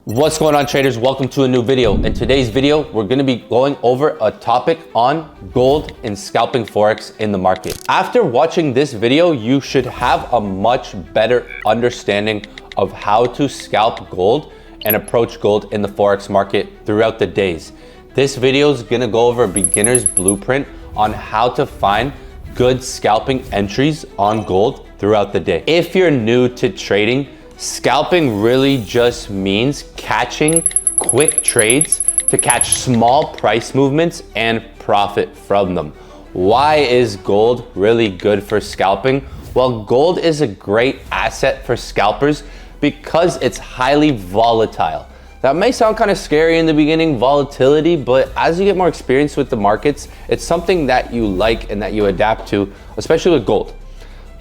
What's going on, traders? Welcome to a new video. In today's video, we're going to be going over a topic on gold and scalping forex in the market. After watching this video, you should have a much better understanding of how to scalp gold and approach gold in the forex market throughout the days. This video is going to go over a beginner's blueprint on how to find good scalping entries on gold throughout the day. If you're new to trading, scalping really just means catching quick trades to catch small price movements and profit from them. Why is gold really good for scalping? Well, gold is a great asset for scalpers because it's highly volatile. That may sound kind of scary in the beginning, volatility, but as you get more experience with the markets, it's something that you like and that you adapt to, especially with gold.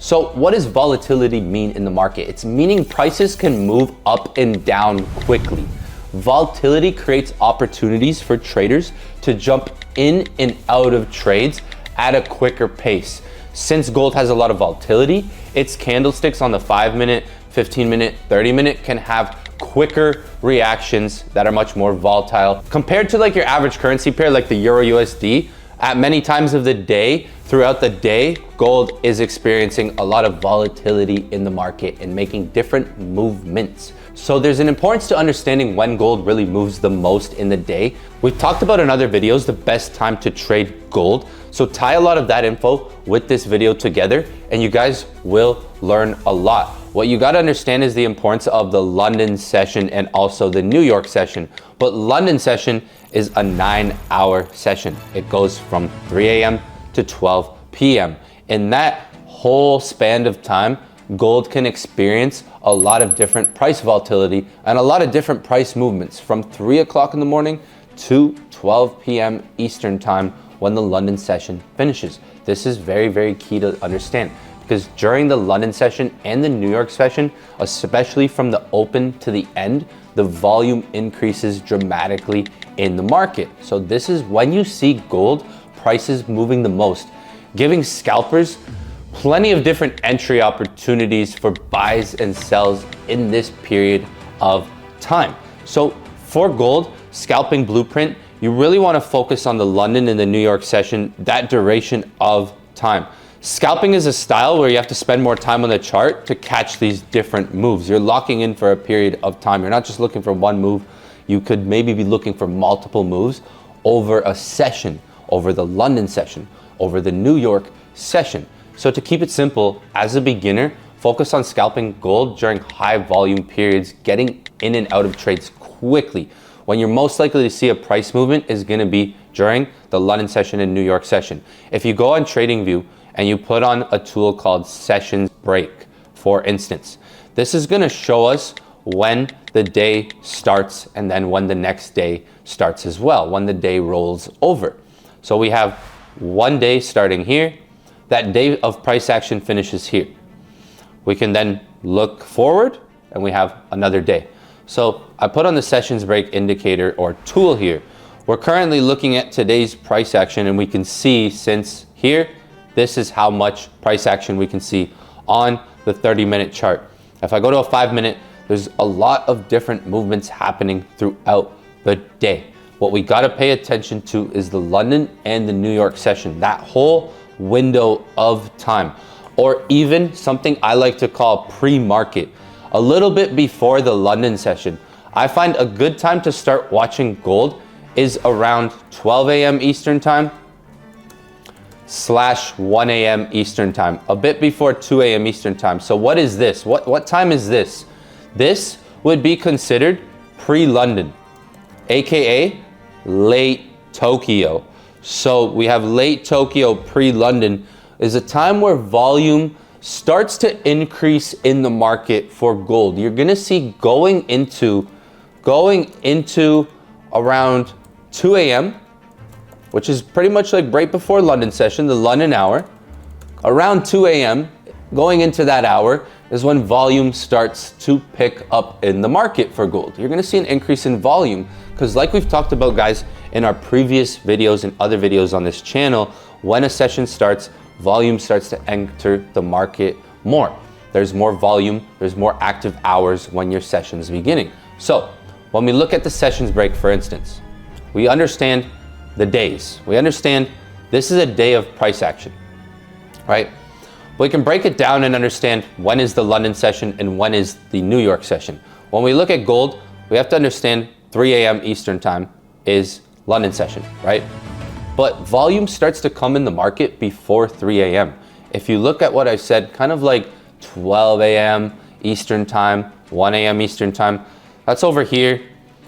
So what does volatility mean in the market? It's meaning prices can move up and down quickly. Volatility creates opportunities for traders to jump in and out of trades at a quicker pace. Since gold has a lot of volatility, its candlesticks on the 5-minute, 15-minute, 30-minute can have quicker reactions that are much more volatile. Compared to like your average currency pair, like the Euro USD, at many times of the day, throughout the day, gold is experiencing a lot of volatility in the market and making different movements. So there's an importance to understanding when gold really moves the most in the day. We've talked about in other videos the best time to trade gold. So tie a lot of that info with this video together and you guys will learn a lot. What you got to understand is the importance of the London session and also the New York session. But London session is a 9-hour session. It goes from 3 a.m. to 12 p.m. In that whole span of time, gold can experience a lot of different price volatility and a lot of different price movements from 3 o'clock in the morning to 12 p.m. Eastern time when the London session finishes. This is very, very key to understand because during the London session and the New York session, especially from the open to the end, the volume increases dramatically in the market. So this is when you see gold prices moving the most, giving scalpers plenty of different entry opportunities for buys and sells in this period of time. So for gold, scalping blueprint, you really want to focus on the London and the New York session, that duration of time. Scalping is a style where you have to spend more time on the chart to catch these different moves. You're locking in for a period of time. You're not just looking for one move. You could maybe be looking for multiple moves over a session, over the London session, over the New York session. So to keep it simple, as a beginner, focus on scalping gold during high volume periods, getting in and out of trades quickly. When you're most likely to see a price movement is going to be during the London session and New York session. If you go on TradingView and you put on a tool called Sessions Break, for instance, this is going to show us when the day starts and then when the next day starts as well, when the day rolls over. So we have one day starting here, that day of price action finishes here. We can then look forward and we have another day. So I put on the Sessions Break indicator or tool here. We're currently looking at today's price action and we can see since here, this is how much price action we can see on the 30-minute chart. If I go to a 5-minute, there's a lot of different movements happening throughout the day. What we got to pay attention to is the London and the New York session, that whole window of time, or even something I like to call pre-market, a little bit before the London session. I find a good time to start watching gold is around 12 a.m. Eastern time / 1 a.m. Eastern time, a bit before 2 a.m. Eastern time. So what is this? What time is this? This would be considered pre-London, aka late Tokyo. So we have late Tokyo, pre-London is a time where volume starts to increase in the market for gold. You're gonna see going into around 2 a.m., which is pretty much like right before London session, the London hour. Around 2 a.m., going into that hour is when volume starts to pick up in the market for gold. You're gonna see an increase in volume because like we've talked about, guys, in our previous videos and other videos on this channel, when a session starts, volume starts to enter the market more. There's more volume, there's more active hours when your session's beginning. So when we look at the sessions break, for instance, we understand the days. We understand this is a day of price action, right? We can break it down and understand when is the London session and when is the New York session. When we look at gold, we have to understand 3 a.m. Eastern time is London session, right? But volume starts to come in the market before 3 a.m. If you look at what I said, kind of like 12 a.m. Eastern time, 1 a.m. Eastern time, that's over here.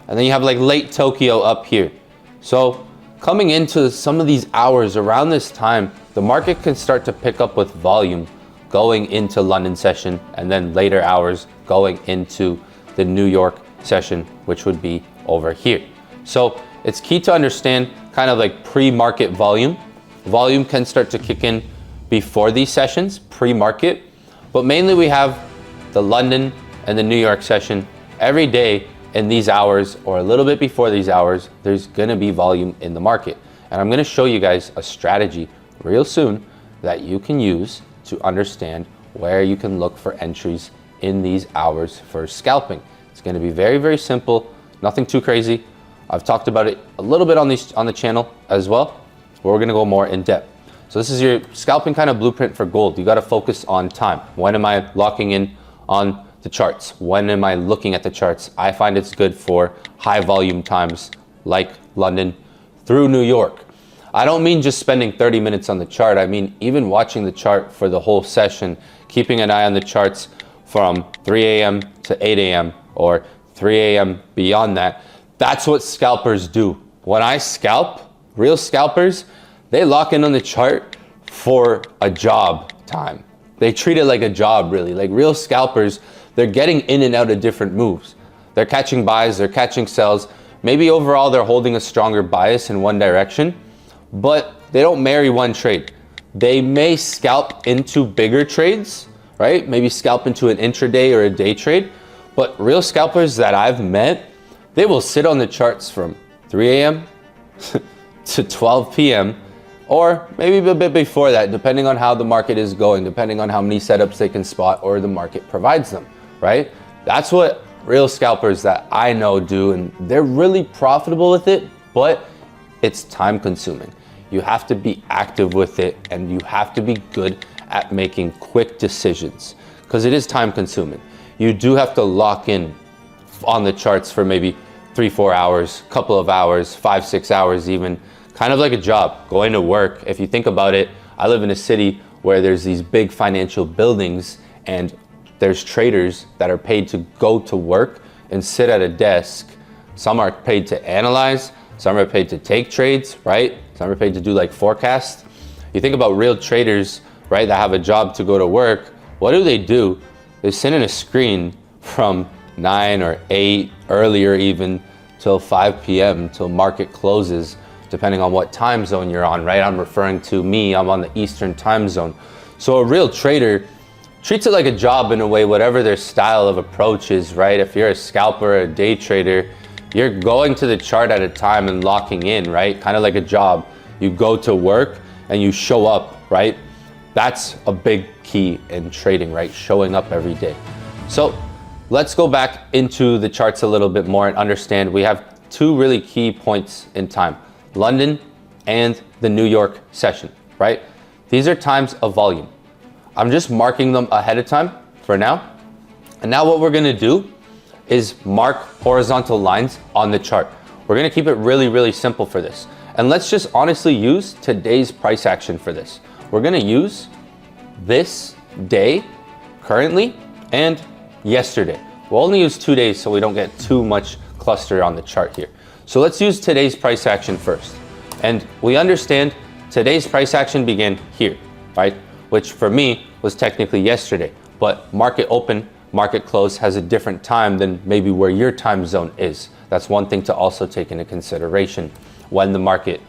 And then you have like late Tokyo up here. So coming into some of these hours around this time, the market can start to pick up with volume going into London session, and then later hours going into the New York session, which would be over here. So it's key to understand kind of like pre-market volume. Volume can start to kick in before these sessions, pre-market, but mainly we have the London and the New York session every day in these hours, or a little bit before these hours. There's gonna be volume in the market. And I'm gonna show you guys a strategy real soon that you can use to understand where you can look for entries in these hours for scalping. It's gonna be very, very simple, nothing too crazy. I've talked about it a little bit on the channel as well, but we're gonna go more in depth. So this is your scalping kind of blueprint for gold. You gotta focus on time. When am I locking in on the charts? When am I looking at the charts? I find it's good for high volume times like London through New York. I don't mean just spending 30 minutes on the chart. I mean even watching the chart for the whole session, keeping an eye on the charts from 3 a.m. to 8 a.m. or 3 a.m. beyond that. That's what scalpers do. When I scalp, real scalpers, they lock in on the chart for a job time. They treat it like a job, really. Like real scalpers, they're getting in and out of different moves. They're catching buys, they're catching sells. Maybe overall they're holding a stronger bias in one direction, but they don't marry one trade. They may scalp into bigger trades, right? Maybe scalp into an intraday or a day trade, but real scalpers that I've met, they will sit on the charts from 3 a.m. to 12 p.m. or maybe a bit before that, depending on how the market is going, depending on how many setups they can spot or the market provides them, right? That's what real scalpers that I know do, and they're really profitable with it, but it's time consuming. You have to be active with it, and you have to be good at making quick decisions because it is time consuming. You do have to lock in on the charts for maybe 3-4 hours, couple of hours, 5-6 hours even, kind of like a job, going to work. If you think about it, I live in a city where there's these big financial buildings and there's traders that are paid to go to work and sit at a desk. Some are paid to analyze, some are paid to take trades, right? Some are paid to do like forecasts. You think about real traders, right, that have a job to go to work. What do? They sit in a screen from 9 or 8, earlier even, till 5 p.m. till market closes, depending on what time zone you're on, right? I'm referring to me, I'm on the Eastern time zone. So a real trader treats it like a job in a way, whatever their style of approach is, right? If you're a scalper or a day trader, you're going to the chart at a time and locking in, right? Kind of like a job. You go to work and you show up, right? That's a big key in trading, right? Showing up every day. So let's go back into the charts a little bit more and understand we have two really key points in time, London and the New York session, right? These are times of volume. I'm just marking them ahead of time for now. And now what we're gonna do is mark horizontal lines on the chart. We're gonna keep it really, really simple for this. And let's just honestly use today's price action for this. We're gonna use this day currently and yesterday. We'll only use 2 days so we don't get too much cluster on the chart here. So let's use today's price action first. And we understand today's price action began here, right? Which for me was technically yesterday, but market open, market close has a different time than maybe where your time zone is. That's one thing to also take into consideration. When the market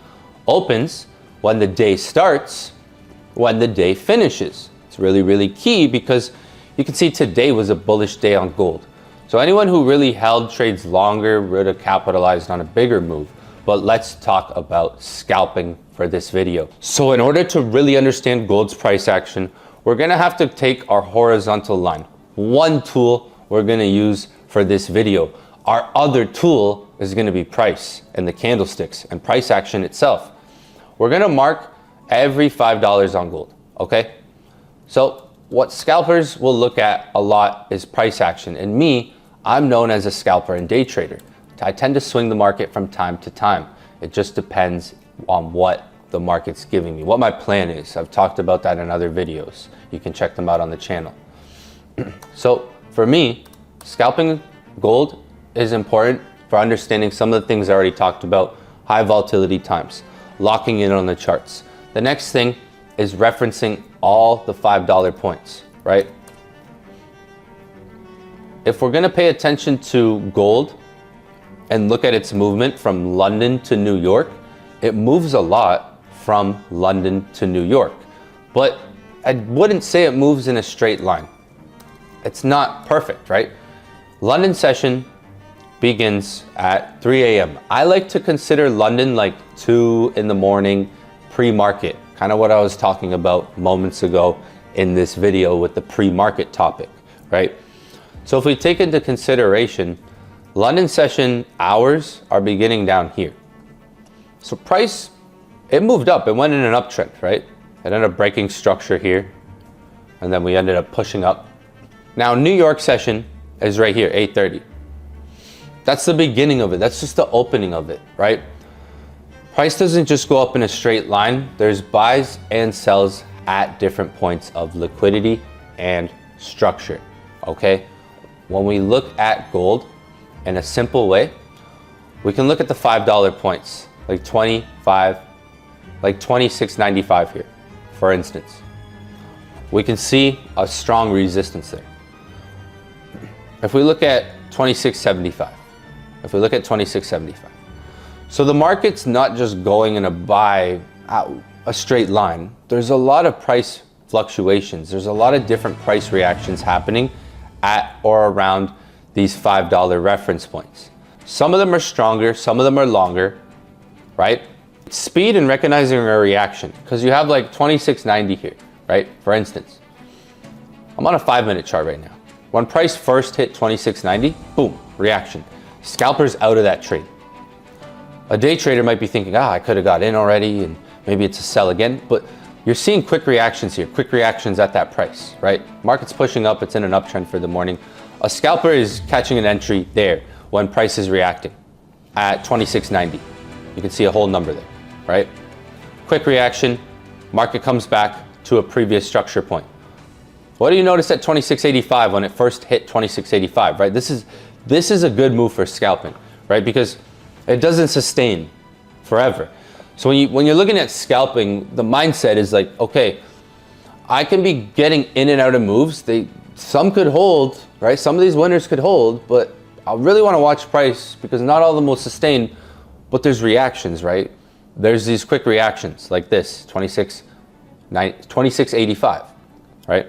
opens, when the day starts, when the day finishes. It's really, really key because you can see today was a bullish day on gold. So anyone who really held trades longer would have capitalized on a bigger move. But let's talk about scalping for this video. So in order to really understand gold's price action, we're gonna have to take our horizontal line. One tool we're gonna use for this video. Our other tool is going to be price and the candlesticks and price action itself. We're going to mark every $5 on gold, okay? So what scalpers will look at a lot is price action. And me, I'm known as a scalper and day trader. I tend to swing the market from time to time. It just depends on what the market's giving me, what my plan is. I've talked about that in other videos. You can check them out on the channel. So for me, scalping gold is important for understanding some of the things I already talked about, high volatility times, locking in on the charts. The next thing is referencing all the $5 points, right? If we're gonna pay attention to gold and look at its movement from London to New York, it moves a lot from London to New York. But I wouldn't say it moves in a straight line. It's not perfect, right? London session begins at 3 a.m. I like to consider London like 2 in the morning, pre-market, kind of what I was talking about moments ago in this video with the pre-market topic, right? So if we take into consideration, London session hours are beginning down here. So price, it moved up, it went in an uptrend, right? It ended up breaking structure here, and then we ended up pushing up. Now New York session is right here, 8:30. That's the beginning of it. That's just the opening of it, right? Price doesn't just go up in a straight line. There's buys and sells at different points of liquidity and structure, okay? When we look at gold in a simple way, we can look at the $5 points, like 25, like 26.95 here, for instance. We can see a strong resistance there. If we look at 26.75, if we look at 26.75, so the market's not just going in a buy out a straight line. There's a lot of price fluctuations. There's a lot of different price reactions happening at or around these $5 reference points. Some of them are stronger, some of them are longer, right? Speed and recognizing a reaction, because you have like 26.90 here, right? For instance, I'm on a 5-minute chart right now. When price first hit 26.90, boom, reaction. Scalpers out of that trade. A day trader might be thinking, I could have got in already and maybe it's a sell again, but you're seeing quick reactions here, quick reactions at that price, right? Market's pushing up, it's in an uptrend for the morning. A scalper is catching an entry there when price is reacting at 26.90. You can see a whole number there, right? Quick reaction, market comes back to a previous structure point. What do you notice at 26.85 when it first hit 26.85, right? This is a good move for scalping, right? Because it doesn't sustain forever. So when you're looking at scalping, the mindset is like, okay, I can be getting in and out of moves. Some could hold, right? Some of these winners could hold, but I really want to watch price because not all of them will sustain, but there's reactions, right? There's these quick reactions like this, 26.85, right?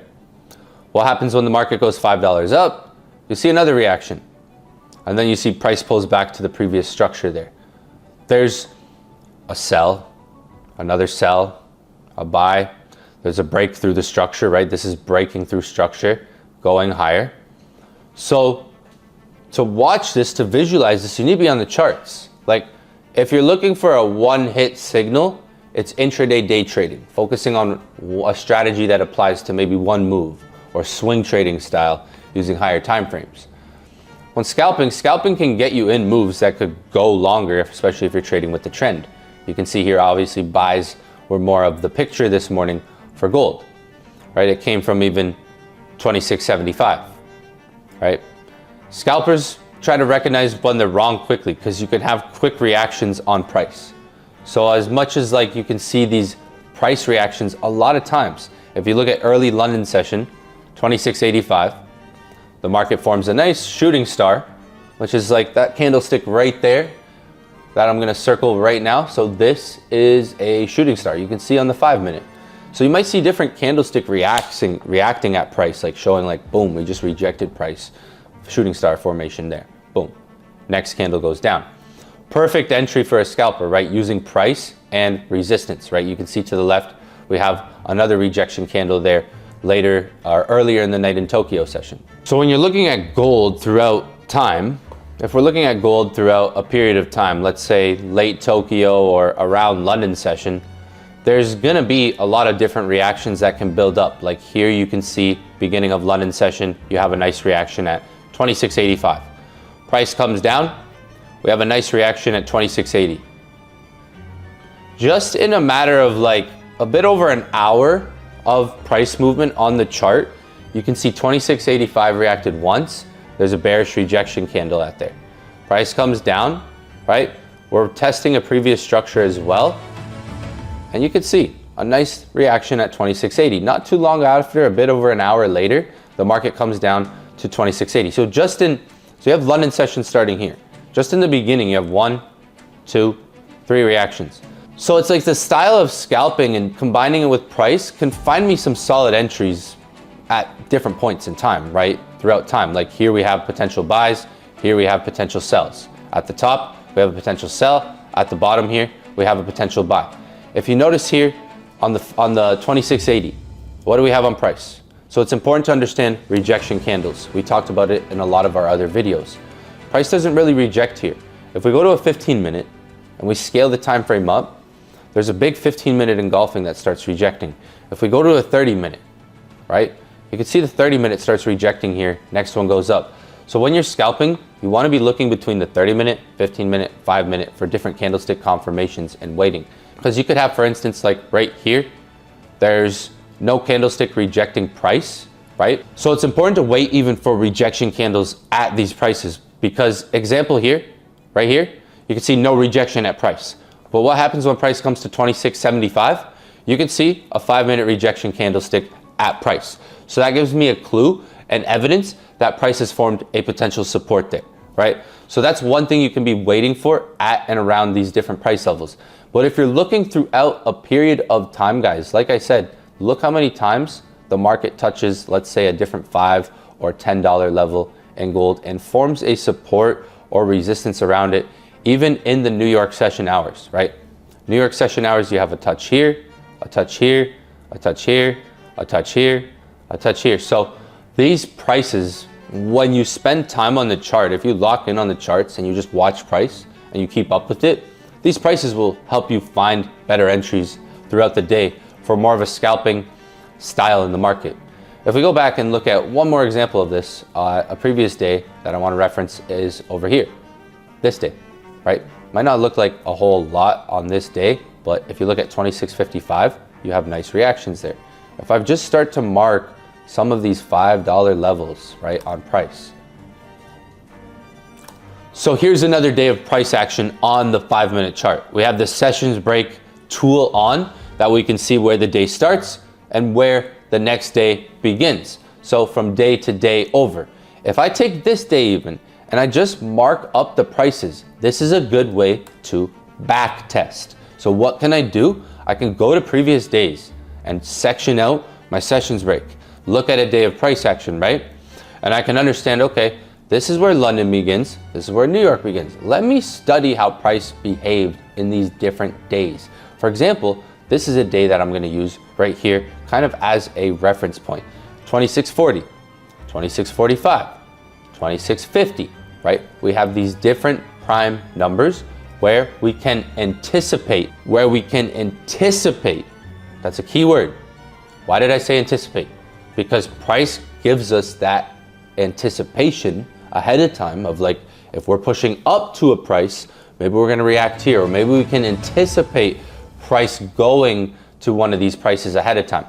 What happens when the market goes $5 up? You see another reaction. And then you see price pulls back to the previous structure there. There's a sell, another sell, a buy. There's a break through the structure, right? This is breaking through structure, going higher. So to watch this, to visualize this, you need to be on the charts. Like if you're looking for a one-hit signal, it's intraday day trading, focusing on a strategy that applies to maybe one move or swing trading style using higher time frames. When scalping can get you in moves that could go longer, especially if you're trading with the trend. You can see here, obviously, buys were more of the picture this morning for gold, right? It came from even 26.75, right? Scalpers try to recognize when they're wrong quickly because you can have quick reactions on price. So as much as like you can see these price reactions a lot of times, if you look at early London session, 26.85, the market forms a nice shooting star, which is like that candlestick right there that I'm gonna circle right now. So this is a shooting star. You can see on the 5-minute. So you might see different candlestick reacting at price, like showing like, boom, we just rejected price. Shooting star formation there, boom. Next candle goes down. Perfect entry for a scalper, right? Using price and resistance, right? You can see to the left, we have another rejection candle there later or earlier in the night in Tokyo session. So when you're looking at gold throughout time, if we're looking at gold throughout a period of time, let's say late Tokyo or around London session, there's gonna be a lot of different reactions that can build up. Like here you can see beginning of London session, you have a nice reaction at 26.85. Price comes down, we have a nice reaction at 26.80. Just in a matter of like a bit over an hour of price movement on the chart, you can see 26.85 reacted once. There's a bearish rejection candle out there. Price comes down, right? We're testing a previous structure as well. And you can see a nice reaction at 26.80. Not too long after, a bit over an hour later, the market comes down to 26.80. So you have London session starting here. Just in the beginning, you have 1, 2, 3 reactions. So it's like the style of scalping and combining it with price can find me some solid entries at different points in time, right? Throughout time. Like here we have potential buys, here we have potential sells. At the top, we have a potential sell. At the bottom here, we have a potential buy. If you notice here on the 26.80, what do we have on price? So it's important to understand rejection candles. We talked about it in a lot of our other videos. Price doesn't really reject here. If we go to a 15-minute and we scale the time frame up, there's a big 15-minute engulfing that starts rejecting. If we go to a 30-minute, right? You can see the 30-minute starts rejecting here. Next one goes up. So when you're scalping, you want to be looking between the 30-minute, 15-minute, 5-minute for different candlestick confirmations and waiting. Because you could have, for instance, like right here, there's no candlestick rejecting price, right? So it's important to wait even for rejection candles at these prices, because example here, right here, you can see no rejection at price. But what happens when price comes to 26.75? You can see a 5-minute rejection candlestick at price. So that gives me a clue and evidence that price has formed a potential support there, right? So that's one thing you can be waiting for at and around these different price levels. But if you're looking throughout a period of time, guys, like I said, look how many times the market touches, let's say, a different $5 or $10 level in gold and forms a support or resistance around it, even in the New York session hours, right? New York session hours, you have a touch here, a touch here, a touch here, a touch here, a touch here. So these prices, when you spend time on the chart, if you lock in on the charts and you just watch price and you keep up with it, these prices will help you find better entries throughout the day for more of a scalping style in the market. If we go back and look at one more example of this, a previous day that I want to reference is over here, this day, right? Might not look like a whole lot on this day, but if you look at 26.55, you have nice reactions there. If I just start to mark some of these $5 levels, right, on price. So here's another day of price action on the 5-minute chart. We have the sessions break tool on that we can see where the day starts and where the next day begins. So from day to day over. If I take this day even and I just mark up the prices, this is a good way to back test. So what can I do? I can go to previous days and section out my sessions break. Look at a day of price action, right? And I can understand, okay, this is where London begins. This is where New York begins. Let me study how price behaved in these different days. For example, this is a day that I'm going to use right here kind of as a reference point. 26.40, 26.45, 26.50, right? We have these different prime numbers where we can anticipate, that's a key word. Why did I say anticipate? Because price gives us that anticipation ahead of time of like, if we're pushing up to a price, maybe we're going to react here, or maybe we can anticipate price going to one of these prices ahead of time.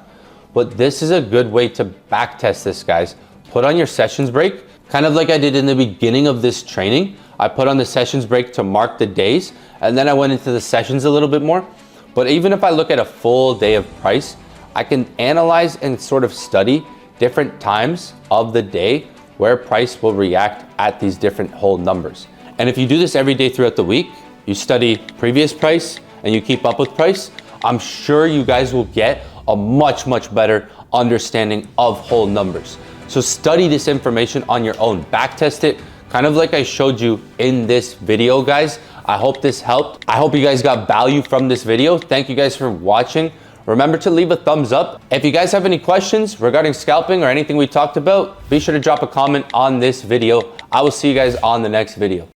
But this is a good way to back test this, guys. Put on your sessions break, kind of like I did in the beginning of this training. I put on the sessions break to mark the days, and then I went into the sessions a little bit more. But even if I look at a full day of price, I can analyze and sort of study different times of the day where price will react at these different whole numbers. And if you do this every day throughout the week, you study previous price and you keep up with price, I'm sure you guys will get a much, much better understanding of whole numbers. So study this information on your own, back test it, kind of like I showed you in this video, guys. I hope this helped. I hope you guys got value from this video. Thank you guys for watching. Remember to leave a thumbs up. If you guys have any questions regarding scalping or anything we talked about, be sure to drop a comment on this video. I will see you guys on the next video.